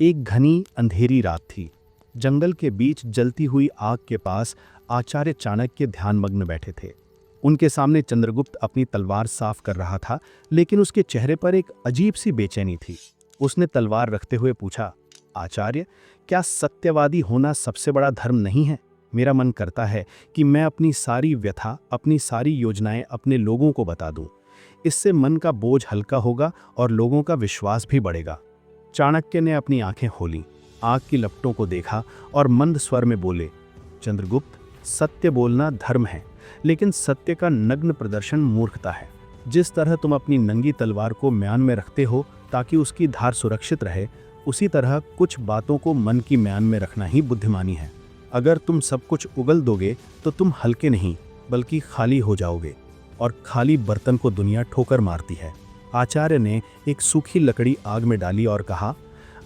एक घनी अंधेरी रात थी। जंगल के बीच जलती हुई आग के पास आचार्य चाणक्य ध्यानमग्न बैठे थे। उनके सामने चंद्रगुप्त अपनी तलवार साफ कर रहा था, लेकिन उसके चेहरे पर एक अजीब सी बेचैनी थी। उसने तलवार रखते हुए पूछा, आचार्य, क्या सत्यवादी होना सबसे बड़ा धर्म नहीं है? मेरा मन करता है कि मैं अपनी सारी व्यथा, अपनी सारी योजनाएं अपने लोगों को बता दूं। इससे मन का बोझ हल्का होगा और लोगों का विश्वास भी बढ़ेगा। चाणक्य ने अपनी आंखें खोलीं, आग की लपटों को देखा और मंद स्वर में बोले, चंद्रगुप्त, सत्य बोलना धर्म है, लेकिन सत्य का नग्न प्रदर्शन मूर्खता है। जिस तरह तुम अपनी नंगी तलवार को म्यान में रखते हो ताकि उसकी धार सुरक्षित रहे, उसी तरह कुछ बातों को मन की म्यान में रखना ही बुद्धिमानी है। अगर तुम सब कुछ उगल दोगे तो तुम हल्के नहीं बल्कि खाली हो जाओगे, और खाली बर्तन को दुनिया ठोकर मारती है। आचार्य ने एक सूखी लकड़ी आग में डाली और कहा,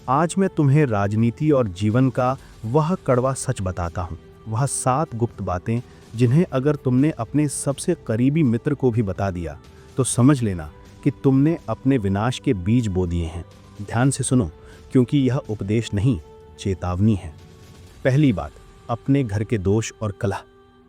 आज मैं तुम्हें राजनीति और जीवन का वह कड़वा सच बताता हूँ, वह 7 गुप्त बातें जिन्हें अगर तुमने अपने सबसे करीबी मित्र को भी बता दिया तो समझ लेना कि तुमने अपने विनाश के बीज बो दिए हैं। ध्यान से सुनो, क्योंकि यह उपदेश नहीं, चेतावनी है। पहली बात, अपने घर के दोष और कलह।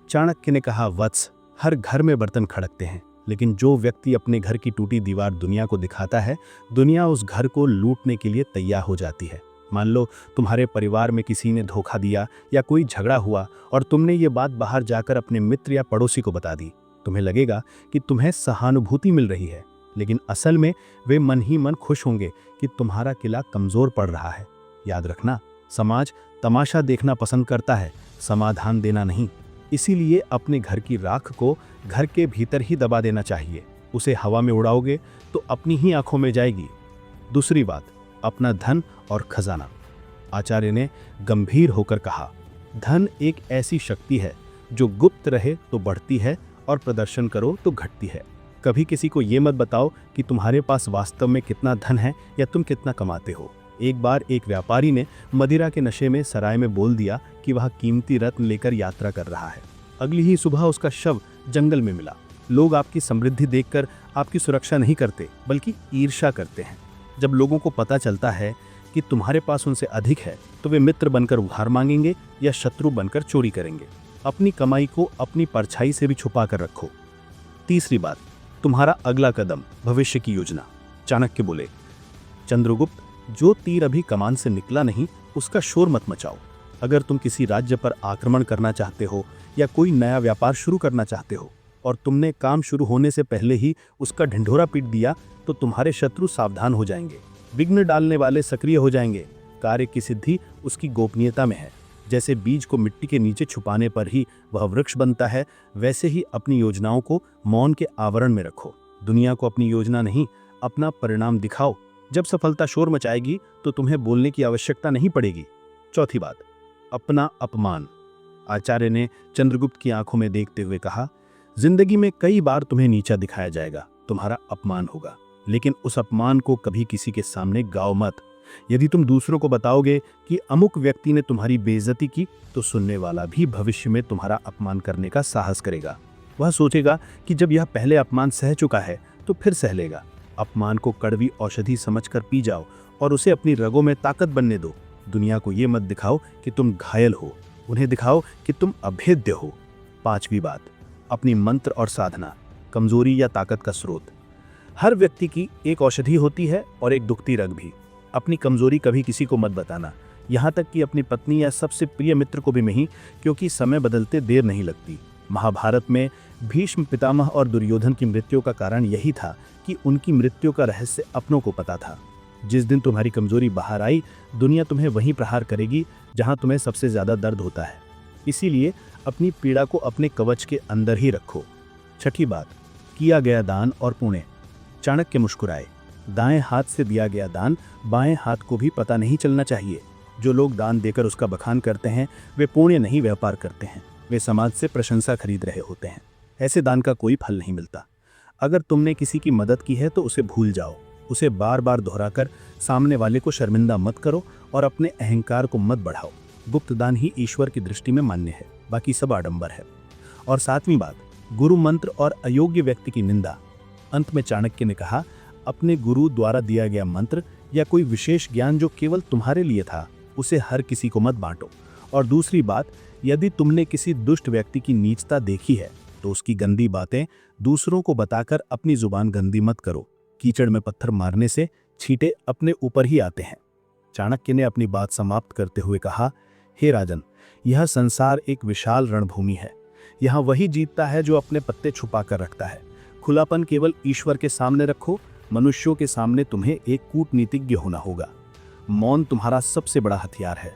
चाणक्य ने कहा, वत्स, हर घर में बर्तन खड़कते हैं, लेकिन जो व्यक्ति अपने घर की टूटी दीवार दुनिया को दिखाता है, दुनिया उस घर को लूटने के लिए तैयार हो जाती है। मान लो तुम्हारे परिवार में किसी ने धोखा दिया या कोई झगड़ा हुआ और तुमने ये बात बाहर जाकर अपने मित्र या पड़ोसी को बता दी। तुम्हें लगेगा कि तुम्हें सहानुभूति मिल रही है, लेकिन असल में वे मन ही मन खुश होंगे कि तुम्हारा किला कमजोर पड़ रहा है। याद रखना, समाज तमाशा देखना पसंद करता है, समाधान देना नहीं। इसीलिए अपने घर की राख को घर के भीतर ही दबा देना चाहिए। उसे हवा में उड़ाओगे तो अपनी ही आंखों में जाएगी। दूसरी बात, अपना धन और खजाना। आचार्य ने गंभीर होकर कहा, धन एक ऐसी शक्ति है जो गुप्त रहे तो बढ़ती है और प्रदर्शन करो तो घटती है। कभी किसी को ये मत बताओ कि तुम्हारे पास वास्तव में कितना धन है या तुम कितना कमाते हो। एक बार एक व्यापारी ने मदिरा के नशे में सराय में बोल दिया कि वह कीमती रत्न लेकर यात्रा कर रहा है। अगली ही सुबह उसका शव जंगल में मिला। लोग आपकी समृद्धि देखकर आपकी सुरक्षा नहीं करते, बल्कि ईर्ष्या करते हैं। जब लोगों को पता चलता है कि तुम्हारे पास उनसे अधिक है, तो वे मित्र बनकर उधार मांगेंगे या शत्रु बनकर चोरी करेंगे। अपनी कमाई को अपनी परछाई से भी छुपा कर रखो। तीसरी बात, तुम्हारा अगला कदम, भविष्य की योजना। चाणक्य बोले, चंद्रगुप्त, जो तीर अभी कमान से निकला नहीं उसका शोर मत मचाओ। अगर तुम किसी राज्य पर आक्रमण करना चाहते हो या कोई नया व्यापार शुरू करना चाहते हो और तुमने काम शुरू होने से पहले ही उसका ढिंढोरा पीट दिया, तो तुम्हारे शत्रु सावधान हो जाएंगे, विघ्न डालने वाले सक्रिय हो जाएंगे। कार्य की सिद्धि उसकी गोपनीयता में है। जैसे बीज को मिट्टी के नीचे छुपाने पर ही वह वृक्ष बनता है, वैसे ही अपनी योजनाओं को मौन के आवरण में रखो। दुनिया को अपनी योजना नहीं, अपना परिणाम दिखाओ। जब सफलता शोर मचाएगी तो तुम्हें बोलने की आवश्यकता नहीं पड़ेगी। चौथी बात, अपना अपमान। आचार्य ने चंद्रगुप्त की आंखों में देखते हुए कहा, जिंदगी में कई बार तुम्हें नीचा दिखाया जाएगा, तुम्हारा अपमान होगा, लेकिन उस अपमान को कभी किसी के सामने गाओ मत। यदि तुम दूसरों को बताओगे कि अमुक व्यक्ति ने तुम्हारी बेइज्जती की, तो सुनने वाला भी भविष्य में तुम्हारा अपमान करने का साहस करेगा। वह सोचेगा कि जब यह पहले अपमान सह चुका है तो फिर सह लेगा। अपमान को कड़वी औषधि समझकर पी जाओ और उसे अपनी रगों में ताकत बनने दो। दुनिया को ये मत दिखाओ कि तुम घायल हो, उन्हें दिखाओ कि तुम अभेद्य हो। पांचवी बात, अपनी मंत्र और साधना, कमजोरी या ताकत का स्रोत। हर व्यक्ति की एक औषधि होती है और एक दुखती रग भी। अपनी कमजोरी कभी किसी को मत बताना, यहाँ तक कि अपनी पत्नी या सबसे प्रिय मित्र को भी नहीं, क्योंकि समय बदलते देर नहीं लगती। महाभारत में भीष्म पितामह और दुर्योधन की मृत्यु का कारण यही था कि उनकी मृत्यु का रहस्य अपनों को पता था। जिस दिन तुम्हारी कमजोरी बाहर आई, दुनिया तुम्हें वहीं प्रहार करेगी जहां तुम्हें सबसे ज्यादा दर्द होता है। इसीलिए अपनी पीड़ा को अपने कवच के अंदर ही रखो। छठी बात, किया गया दान और पुण्य। चाणक्य मुस्कुराए, दाएं हाथ से दिया गया दान बाएं हाथ को भी पता नहीं चलना चाहिए। जो लोग दान देकर उसका बखान करते हैं, वे पुण्य नहीं व्यापार करते हैं, वे समाज से प्रशंसा खरीद रहे होते हैं। ऐसे दान का कोई फल नहीं मिलता। अगर तुमने किसी की मदद की है तो उसे भूल जाओ, उसे बार बार दोहराकर सामने वाले को शर्मिंदा मत करो और अपने अहंकार को मत बढ़ाओ। गुप्त दान ही ईश्वर की दृष्टि में मान्य है, बाकी सब आडंबर है। और सातवीं बात, गुरु मंत्र और अयोग्य व्यक्ति की निंदा। अंत में चाणक्य ने कहा, अपने गुरु द्वारा दिया गया मंत्र या कोई विशेष ज्ञान जो केवल तुम्हारे लिए था, उसे हर किसी को मत बांटो। और दूसरी बात, यदि तुमने किसी दुष्ट व्यक्ति की नीचता देखी है तो उसकी गंदी बातें दूसरों को बताकर अपनी जुबान गंदी मत करो। कीचड़ में पत्थर मारने से छींटे अपने ऊपर ही आते हैं। चाणक्य ने अपनी बात समाप्त करते हुए कहा, हे राजन, यह संसार एक विशाल रणभूमि है। यहाँ वही जीतता है जो अपने पत्ते छुपा कर रखता है। खुलापन केवल ईश्वर के सामने रखो, मनुष्यों के सामने तुम्हें एक कूटनीतिज्ञ होना होगा। मौन तुम्हारा सबसे बड़ा हथियार है।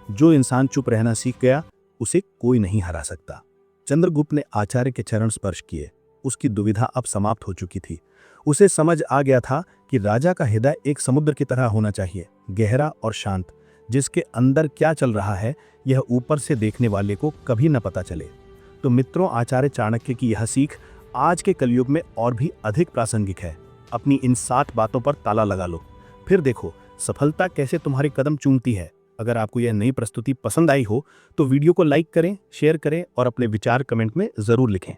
जो इंसान चुप रहना सीख गया, उसे कोई नहीं हरा सकता। चंद्रगुप्त ने आचार्य के चरण स्पर्श किए। उसकी दुविधा अब समाप्त हो चुकी थी। उसे समझ आ गया था कि राजा का हृदय एक समुद्र की तरह होना चाहिए, गहरा और शांत, जिसके अंदर क्या चल रहा है यह ऊपर से देखने वाले को कभी न पता चले। तो मित्रों, आचार्य चाणक्य की यह सीख आज के कलयुग में और भी अधिक प्रासंगिक है। अपनी इन 7 बातों पर ताला लगा लो, फिर देखो सफलता कैसे तुम्हारे कदम चूमती है। अगर आपको यह नई प्रस्तुति पसंद आई हो तो वीडियो को लाइक करें, शेयर करें और अपने विचार कमेंट में जरूर लिखें।